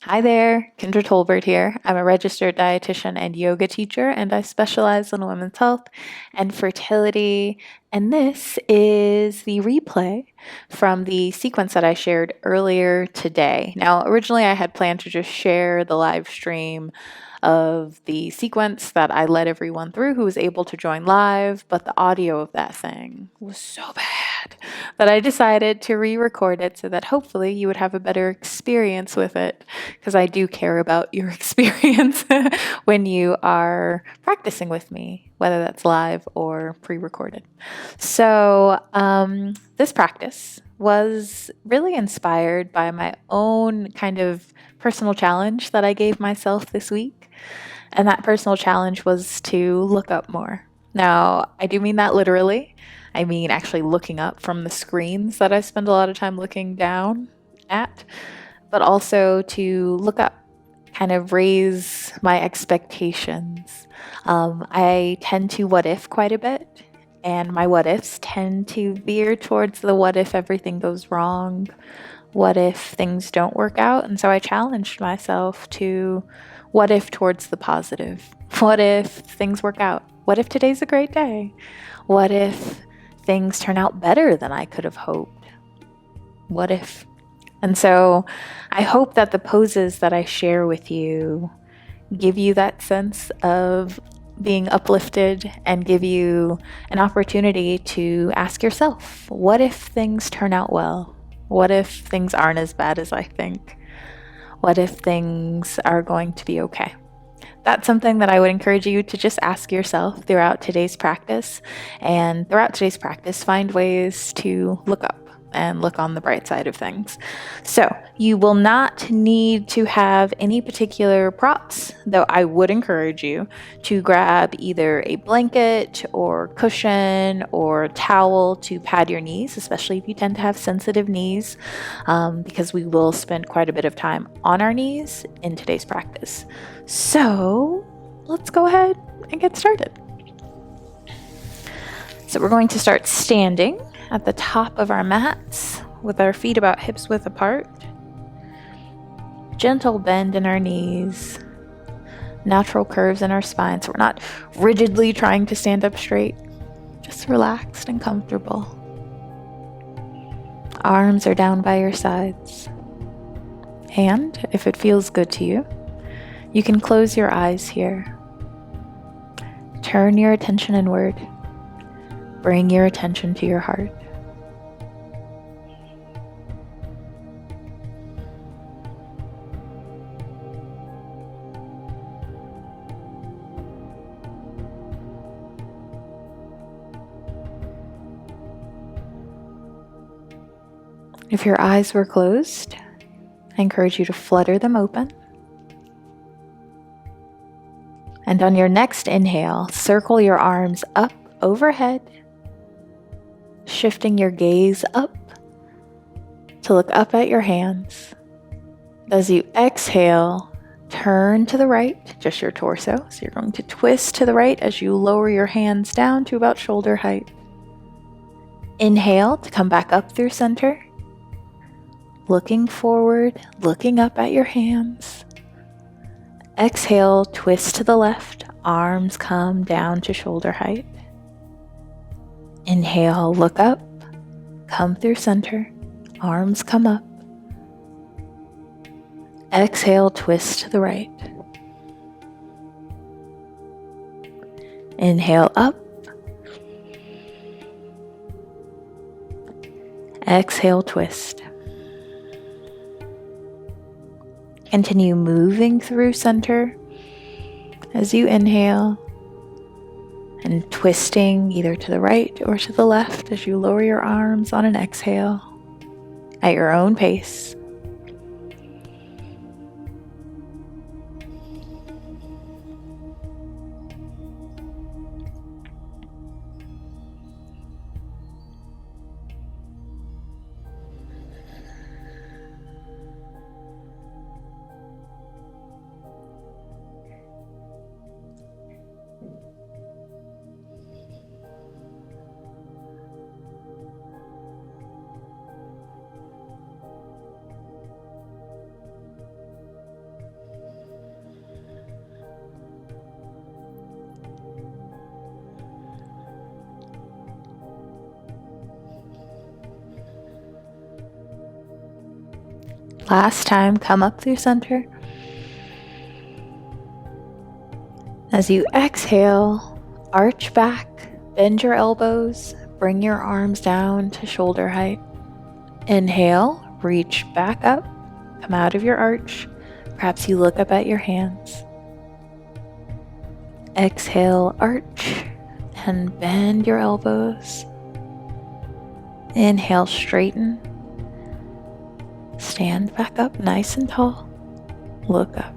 Hi there, Kendra Tolbert here. I'm a registered dietitian and yoga teacher, and I specialize in women's health and fertility. And this is the replay from the sequence that I shared earlier today. Now, originally I had planned to just share the live stream of the sequence that I led everyone through who was able to join live, but the audio of that thing was so bad that I decided to re-record it so that hopefully you would have a better experience with it, because I do care about your experience when you are practicing with me, whether that's live or pre-recorded. So this practice was really inspired by my own kind of personal challenge that I gave myself this week. And that personal challenge was to look up more. Now, I do mean that literally. I mean actually looking up from the screens that I spend a lot of time looking down at, but also to look up, kind of raise my expectations. I tend to what if quite a bit, and my what ifs tend to veer towards the what if everything goes wrong, what if things don't work out. And so I challenged myself to what if towards the positive. What if things work out? What if today's a great day? What if things turn out better than I could have hoped? What if? And so I hope that the poses that I share with you give you that sense of being uplifted and give you an opportunity to ask yourself, what if things turn out well? What if things aren't as bad as I think? What if things are going to be okay? That's something that I would encourage you to just ask yourself throughout today's practice. And throughout today's practice, find ways to look up and look on the bright side of things. So you will not need to have any particular props, though I would encourage you to grab either a blanket or cushion or towel to pad your knees, especially if you tend to have sensitive knees, because we will spend quite a bit of time on our knees in today's practice. So let's go ahead and get started. So we're going to start standing at the top of our mats with our feet about hips width apart. Gentle bend in our knees, natural curves in our spine. So we're not rigidly trying to stand up straight, just relaxed and comfortable. Arms are down by your sides. And if it feels good to you, you can close your eyes here. Turn your attention inward. Bring your attention to your heart. If your eyes were closed, I encourage you to flutter them open. And on your next inhale, circle your arms up overhead, shifting your gaze up to look up at your hands. As you exhale, turn to the right, just your torso. So you're going to twist to the right as you lower your hands down to about shoulder height. Inhale to come back up through center. Looking forward, looking up at your hands. Exhale, twist to the left, arms come down to shoulder height. Inhale, look up, come through center, arms come up. Exhale, twist to the right. Inhale up. Exhale, twist. Continue moving through center as you inhale and twisting either to the right or to the left as you lower your arms on an exhale at your own pace. Last time, come up through center. As you exhale, arch back, bend your elbows, bring your arms down to shoulder height. Inhale, reach back up, come out of your arch. Perhaps you look up at your hands. Exhale, arch, and bend your elbows. Inhale, straighten. Stand back up nice and tall. Look up.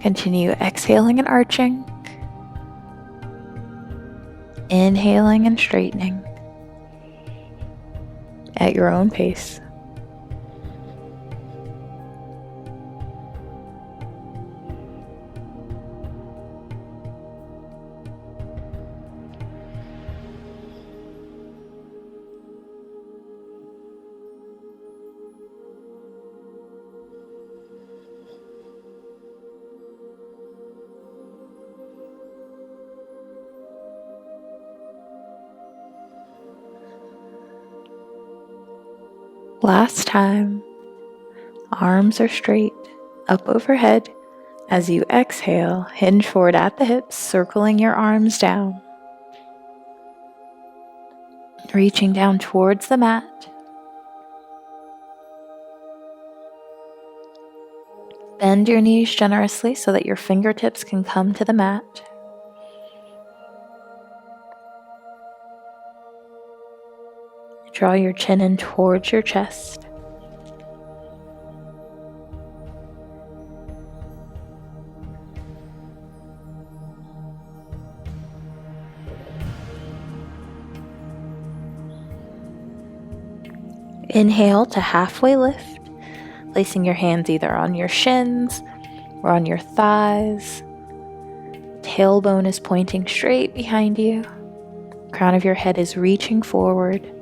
Continue exhaling and arching. Inhaling and straightening at your own pace. Last time, arms are straight, up overhead. As you exhale, hinge forward at the hips, circling your arms down. Reaching down towards the mat. Bend your knees generously so that your fingertips can come to the mat. Draw your chin in towards your chest. Inhale to halfway lift, placing your hands either on your shins or on your thighs. Tailbone is pointing straight behind you. Crown of your head is reaching forward.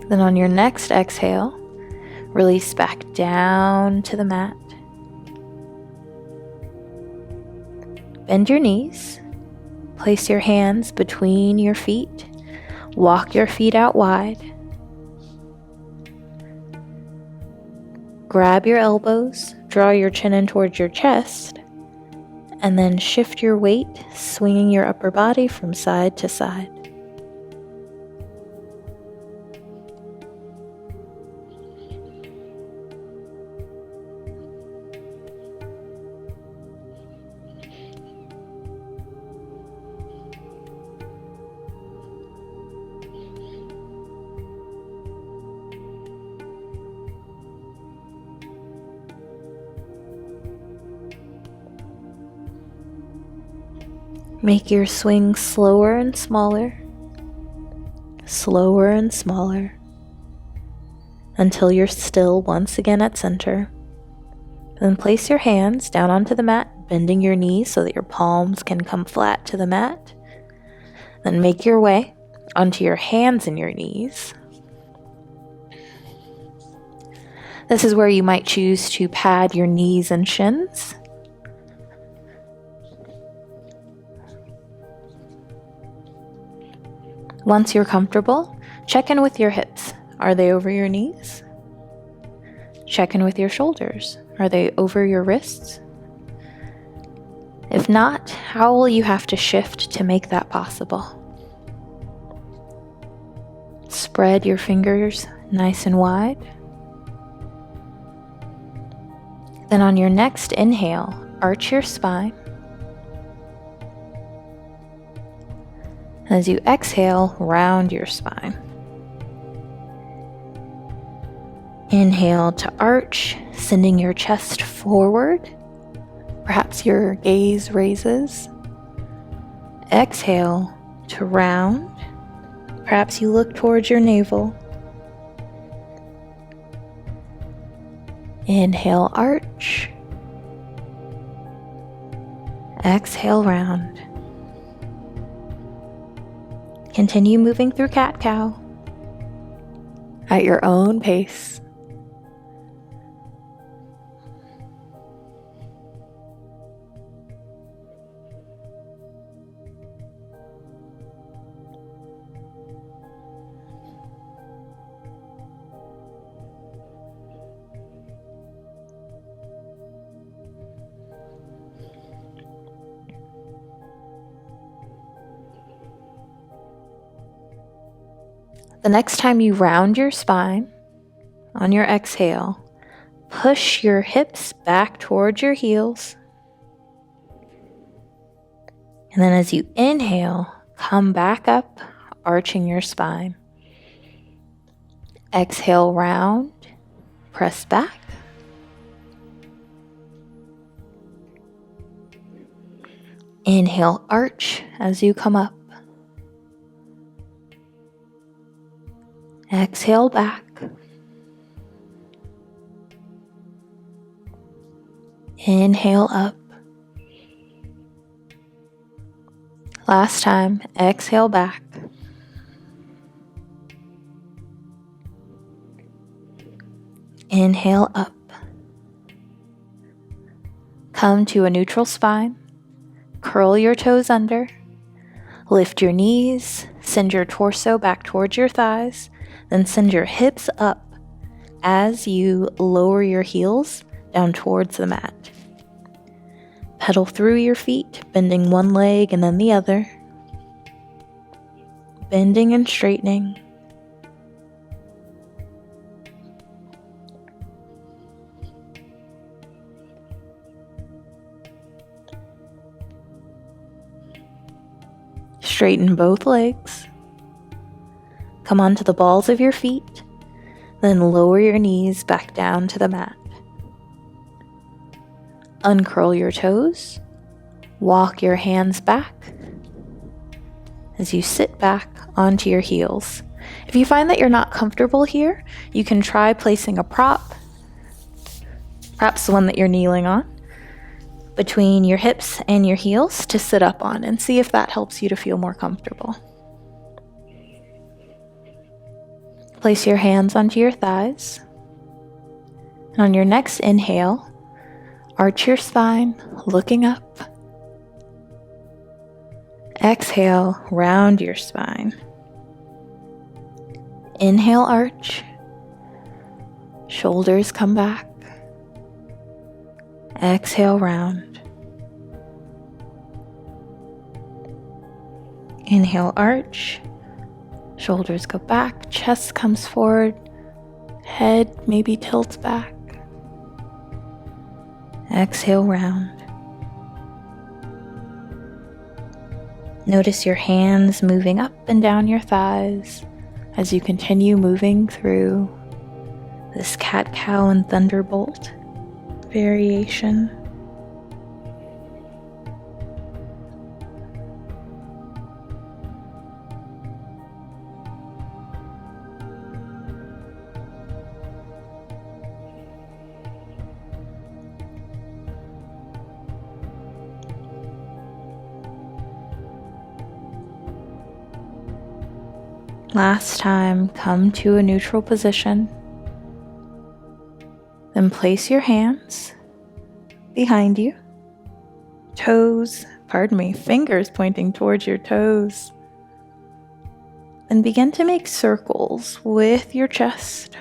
Then on your next exhale, release back down to the mat. Bend your knees. Place your hands between your feet. Walk your feet out wide. Grab your elbows. Draw your chin in towards your chest. And then shift your weight, swinging your upper body from side to side. Make your swing slower and smaller, until you're still once again at center. Then place your hands down onto the mat, bending your knees so that your palms can come flat to the mat. Then make your way onto your hands and your knees. This is where you might choose to pad your knees and shins. Once you're comfortable, check in with your hips. Are they over your knees? Check in with your shoulders. Are they over your wrists? If not, how will you have to shift to make that possible? Spread your fingers nice and wide. Then on your next inhale, arch your spine. As you exhale, round your spine. Inhale to arch, sending your chest forward. Perhaps your gaze raises. Exhale to round. Perhaps you look towards your navel. Inhale, arch. Exhale, round. Continue moving through cat-cow at your own pace. The next time you round your spine, on your exhale, push your hips back towards your heels. And then as you inhale, come back up, arching your spine. Exhale, round, press back. Inhale, arch as you come up. Exhale, back. Inhale, up. Last time, exhale, back. Inhale, up. Come to a neutral spine. Curl your toes under. Lift your knees. Send your torso back towards your thighs. Then send your hips up as you lower your heels down towards the mat. Pedal through your feet, bending one leg and then the other. Bending and straightening. Straighten both legs. Come onto the balls of your feet, then lower your knees back down to the mat. Uncurl your toes, walk your hands back as you sit back onto your heels. If you find that you're not comfortable here, you can try placing a prop, perhaps the one that you're kneeling on, between your hips and your heels to sit up on and see if that helps you to feel more comfortable. Place your hands onto your thighs. And on your next inhale, arch your spine, looking up. Exhale, round your spine. Inhale, arch. Shoulders come back. Exhale, round. Inhale, arch. Shoulders go back, chest comes forward, head maybe tilts back. Exhale, round. Notice your hands moving up and down your thighs as you continue moving through this cat-cow and thunderbolt variation. Last time, come to a neutral position. Then place your hands behind you. Fingers pointing towards your toes. Then begin to make circles with your chest.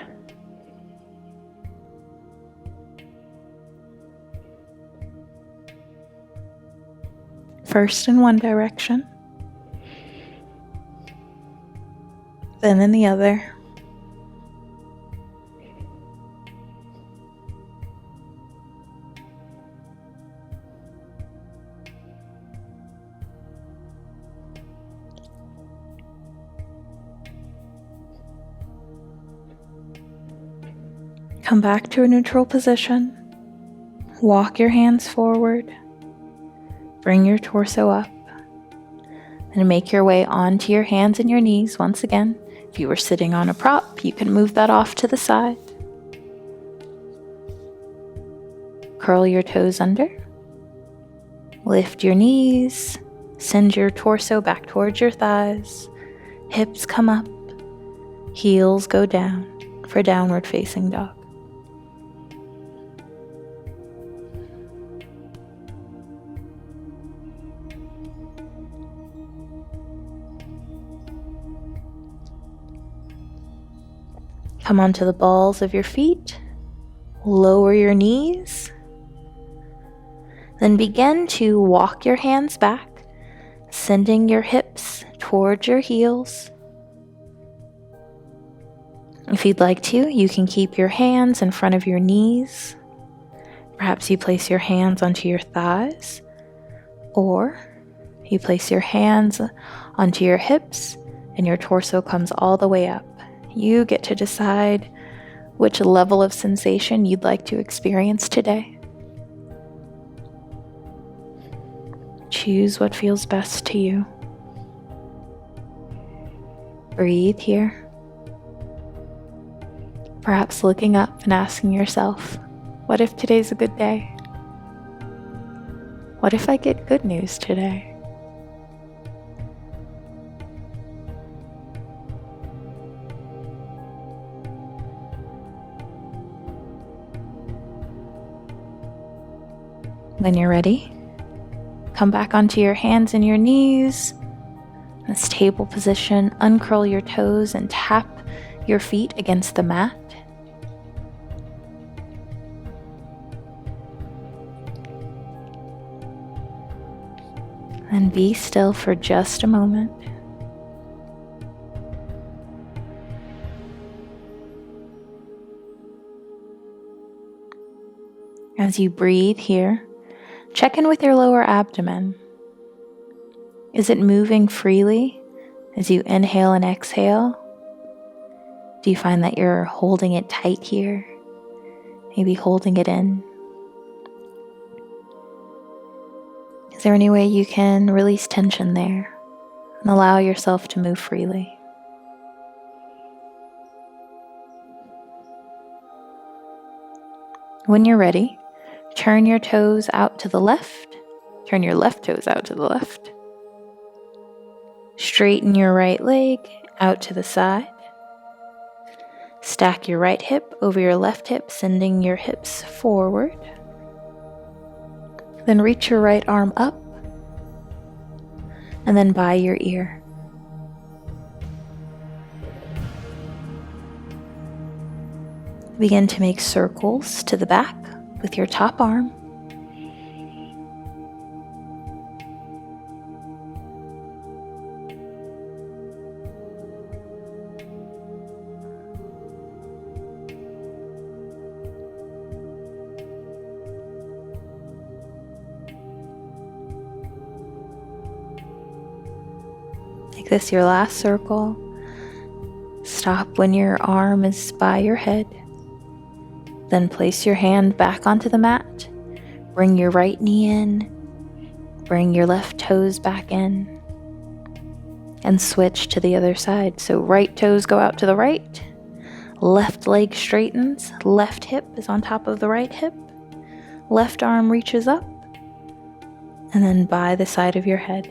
First in one direction, then in the other. Come back to a neutral position. Walk your hands forward. Bring your torso up. And make your way onto your hands and your knees once again. If you were sitting on a prop, you can move that off to the side. Curl your toes under. Lift your knees. Send your torso back towards your thighs. Hips come up. Heels go down for downward facing dog. Come onto the balls of your feet, lower your knees, then begin to walk your hands back, sending your hips towards your heels. If you'd like to, you can keep your hands in front of your knees. Perhaps you place your hands onto your thighs, or you place your hands onto your hips and your torso comes all the way up. You get to decide which level of sensation you'd like to experience today. Choose what feels best to you. Breathe here. Perhaps looking up and asking yourself, what if today's a good day? What if I get good news today? When you're ready, come back onto your hands and your knees. This table position, uncurl your toes and tap your feet against the mat. And be still for just a moment. As you breathe here, check in with your lower abdomen. Is it moving freely as you inhale and exhale? Do you find that you're holding it tight here? Maybe holding it in? Is there any way you can release tension there and allow yourself to move freely? When you're ready, turn your toes out to the left. Turn your left toes out to the left. Straighten your right leg out to the side. Stack your right hip over your left hip, sending your hips forward. Then reach your right arm up and then by your ear. Begin to make circles to the back with your top arm. Make this your last circle. Stop when your arm is by your head. Then place your hand back onto the mat. Bring your right knee in. Bring your left toes back in. And switch to the other side. So right toes go out to the right. Left leg straightens. Left hip is on top of the right hip. Left arm reaches up. And then by the side of your head.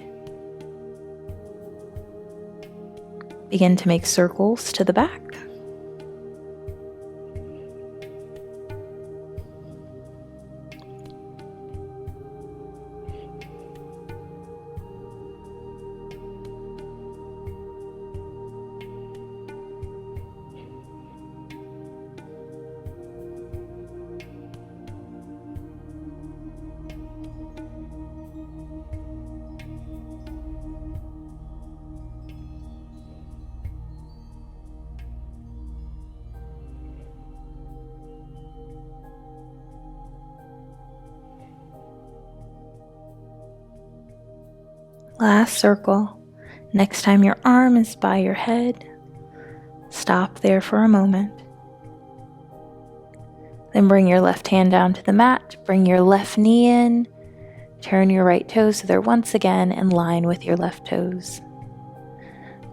Begin to make circles to the back. Last circle. Next time your arm is by your head, stop there for a moment. Then bring your left hand down to the mat, bring your left knee in, turn your right toes so they're once again in line with your left toes.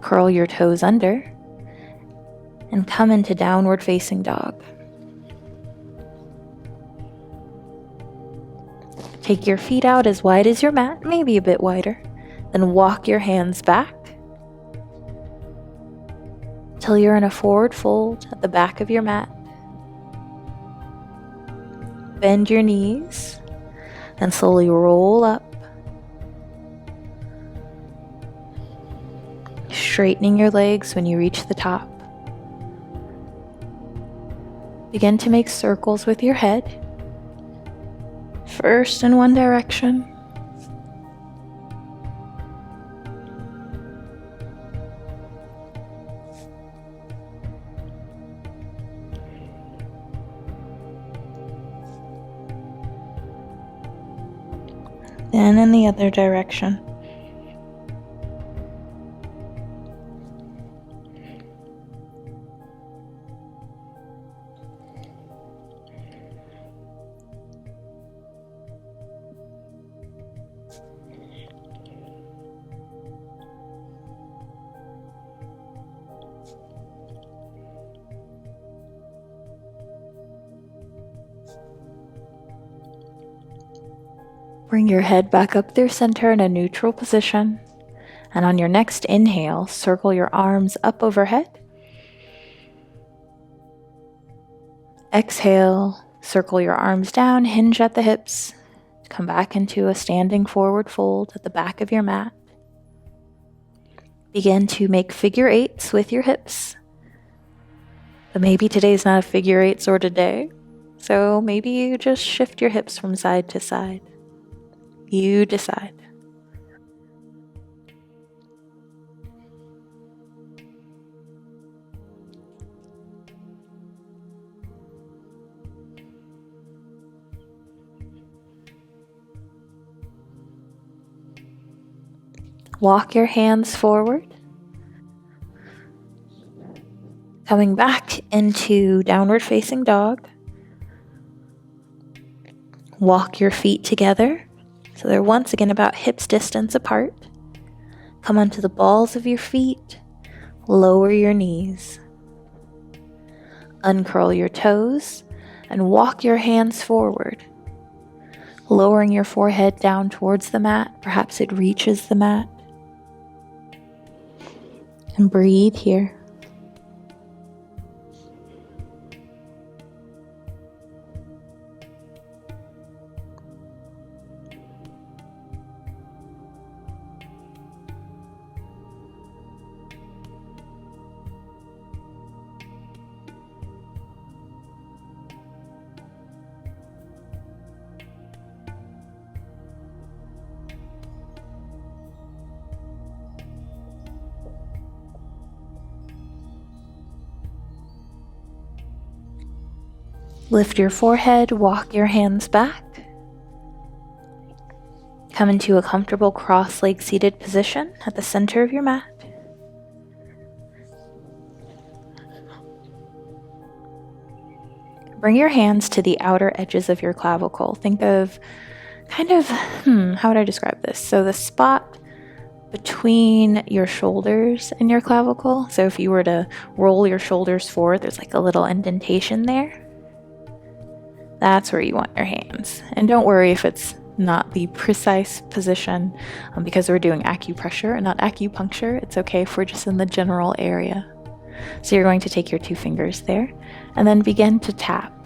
Curl your toes under and come into downward facing dog. Take your feet out as wide as your mat, maybe a bit wider. Then walk your hands back till you're in a forward fold at the back of your mat. Bend your knees and slowly roll up, straightening your legs when you reach the top. Begin to make circles with your head, first in one direction, Then in the other direction. Bring your head back up through center in a neutral position. And on your next inhale, circle your arms up overhead. Exhale, circle your arms down, hinge at the hips. Come back into a standing forward fold at the back of your mat. Begin to make figure eights with your hips. But maybe today's not a figure eight sort of day. So maybe you just shift your hips from side to side. You decide. Walk your hands forward. Coming back into downward facing dog. Walk your feet together. So they're once again about hips distance apart. Come onto the balls of your feet. Lower your knees. Uncurl your toes and walk your hands forward. Lowering your forehead down towards the mat. Perhaps it reaches the mat. And breathe here. Lift your forehead, walk your hands back. Come into a comfortable cross-legged seated position at the center of your mat. Bring your hands to the outer edges of your clavicle. Think of how would I describe this? So the spot between your shoulders and your clavicle. So if you were to roll your shoulders forward, there's like a little indentation there. That's where you want your hands. And don't worry if it's not the precise position because we're doing acupressure and not acupuncture. It's okay if we're just in the general area. So you're going to take your 2 fingers there and then begin to tap.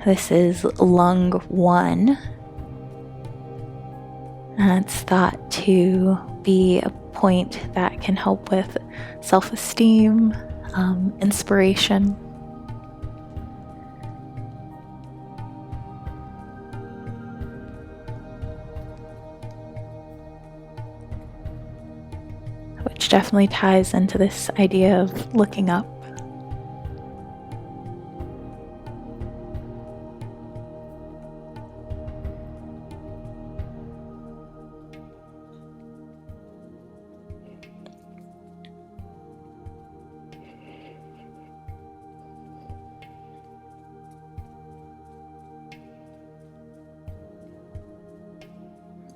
This is lung 1. And it's thought to be a point that can help with self-esteem, inspiration. Which definitely ties into this idea of looking up.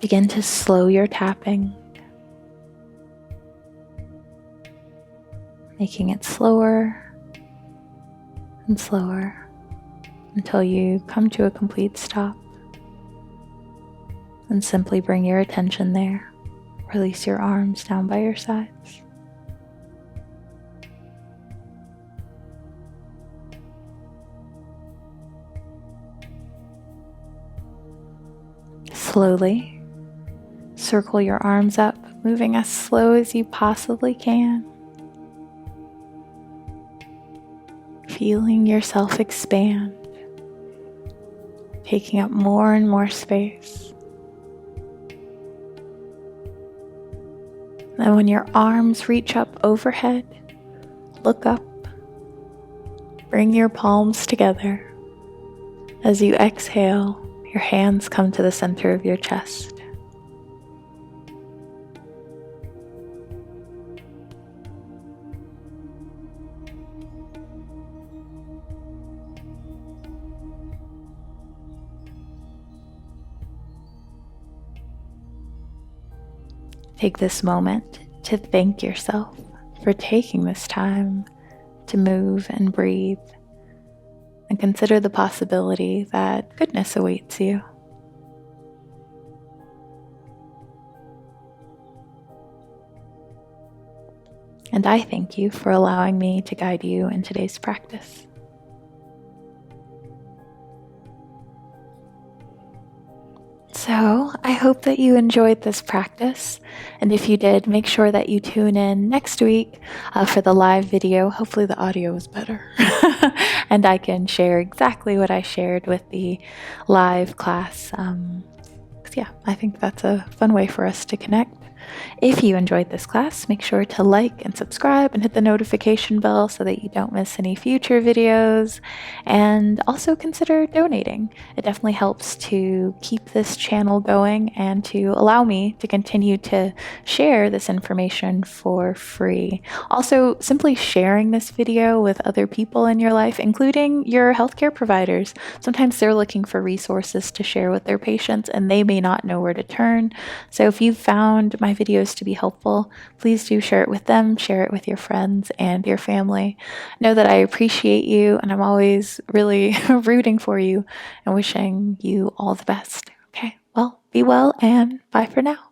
Begin to slow your tapping, making it slower and slower until you come to a complete stop. And simply bring your attention there. Release your arms down by your sides. Slowly circle your arms up, moving as slow as you possibly can. Feeling yourself expand, taking up more and more space. Then when your arms reach up overhead, look up. Bring your palms together. As you exhale, your hands come to the center of your chest. Take this moment to thank yourself for taking this time to move and breathe, and consider the possibility that goodness awaits you. And I thank you for allowing me to guide you in today's practice. So, I hope that you enjoyed this practice, and if you did, make sure that you tune in next week for the live video. Hopefully the audio is better, and I can share exactly what I shared with the live class. 'Cause yeah, I think that's a fun way for us to connect. If you enjoyed this class, make sure to like and subscribe and hit the notification bell so that you don't miss any future videos. And also consider donating. It definitely helps to keep this channel going and to allow me to continue to share this information for free. Also, simply sharing this video with other people in your life, including your healthcare providers. Sometimes they're looking for resources to share with their patients and they may not know where to turn. So if you've found my videos to be helpful, please do share it with them, share it with your friends and your family. Know that I appreciate you and I'm always really rooting for you and wishing you all the best. Okay, well, be well and bye for now.